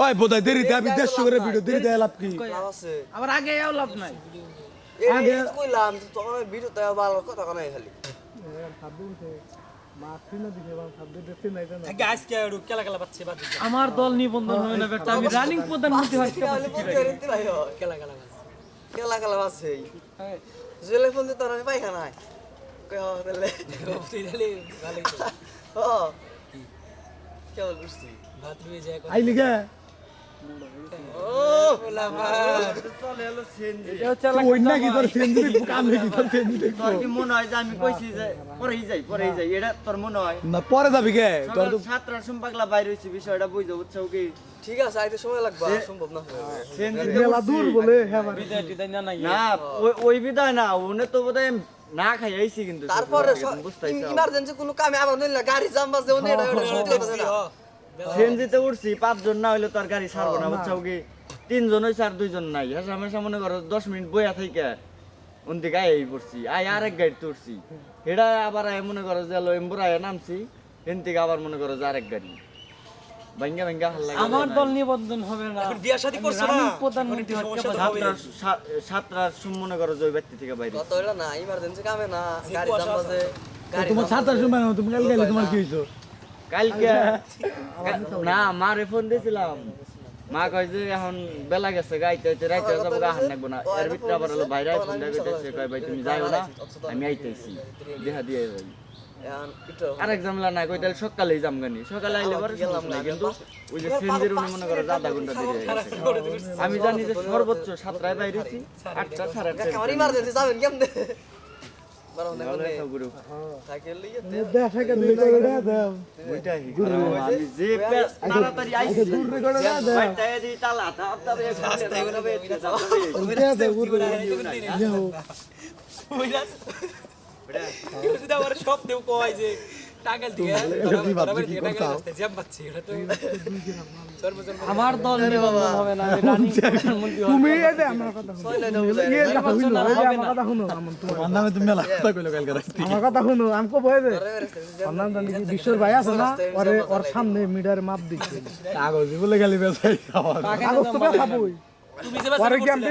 ওই বোধহয় দেরিতে আমি 150 করে ভিডিও দেরিতে লাভ কি লাভ আছে আবার আগে এও লাভ নাই আগে কইলাম তখন ভিডিওতে ভালো কথা কোনাই খালি আমার দল নিবন্ধন হবে না বেটা আমি রানিং প্রধানমন্ত্রী হইতে খেলা খেলা আছে জেলে ফোন দিতে আমি পাইখা নাই কই হ তাহলে ও কেমন বুঝছি আইলি গে ও চলে এলো সেনজি ওই নাকি তোর সেন্দি কাম নাকি তোর সেন্দি তোর কি মনে হয় যে আমি কইছি যে পরেই যাই এটা তোর মনে হয় না পরে যাবি গে তোর তো ছাত্রা সম্পাগলা বাইরে হইছে বিষয়টা বুঝো বুঝছো কি ঠিক আছে আইতে সময় লাগবে সম্ভব না মেলা দূর বলে হ্যাঁ বিদায় টিদায় না নাই না ওই বিদায় না ওনে তো বোধহয় না খাই আইছি কিন্তু তারপরে ইমার্জেন্সি কোনো কামে আমার নইলা গাড়ি জাম বাজে ওনে সিএনজিতে উঠছি 5 জন না হইলে তোর গাড়ি ছাড়বো না বুঝছো কি 3 জন হইছে আর 2 জন নাই হামেশা মনে করো 10 মিনিট বইয়া থাইকা উনতে গায়ে পড়ছি আরেক গাড়ি তুলছি এটা আবার মনে করো যে এমবুরায় নামছি এনতে আবার মনে করো যে আরেক গাড়ি ভাঙ্গা হাল্লা আমার দল নিবন্ধন হবে না বিয়া শাদী করছ না প্রধানমন্ত্রী হইতে ছাত্রার মনে করো যে ব্যক্তি থেকে বাইরে কত হইলো না ইমার্জেন্সি কামে না গাড়ি জাম বাজে তোমার ছাতার সময় না তুমি কাল গেলে তোমার কি হইছো কালকে না মারে ফোন দিয়েছিলাম মা কয় যে এখন বেলা গেছে গাইতে রাইতে যাবো গা হান লাগবো না এর ভিতরে আবার হলো বাইরে ফোন দিয়ে কয় ভাই তুমি যাইও না আমি আইতেছি দেখা দিয়ে যাই এখন একটু আরেক ঝামেলা না কই তাহলে সকালেই যাম গানি সকালে আইলে পরে গেলাম না কিন্তু ওই যে সেন্দির উনি মনে করে আধা ঘন্টা দেরি হয়ে গেছে আমি জানি যে সর্বোচ্চ 7টায় বাইরেছি 8টা 8:30 আমার ইমার্জেন্সি যাবেন কেমনে বারো না তাহলে সব গ্রুপ সাইকেল লইয়া দেখা কে দুই করে দাও ওইটাই আমি যে তাড়াতাড়ি আইছি দূর করে দাও বাইটায় দি তালা তাড়াতাড়ি রাস্তায় করে বেরিয়ে যাও যদি আমার সব দেও কয় যে টাঙ্গাইল থেকে জ্যাম পাচ্ছি এটা তো আমার দল নিবন্ধন হবে না আমি রানিং প্রধানমন্ত্রী তুমি এই যে আমার কথা শুনো আমার কথা শুনো তোমার নামে তুমি মেলা কথা কইলো কালকে রাতে আমার কথা শুনো আমি কব এই যে নাম জানি কি বিশ্বর ভাই আছে না ওর সামনে মিটারে মাপ দিচ্ছে কাগজ বলে গেলি বেচাই কাগজ তো খাবই তুমি যে পরে কি আমি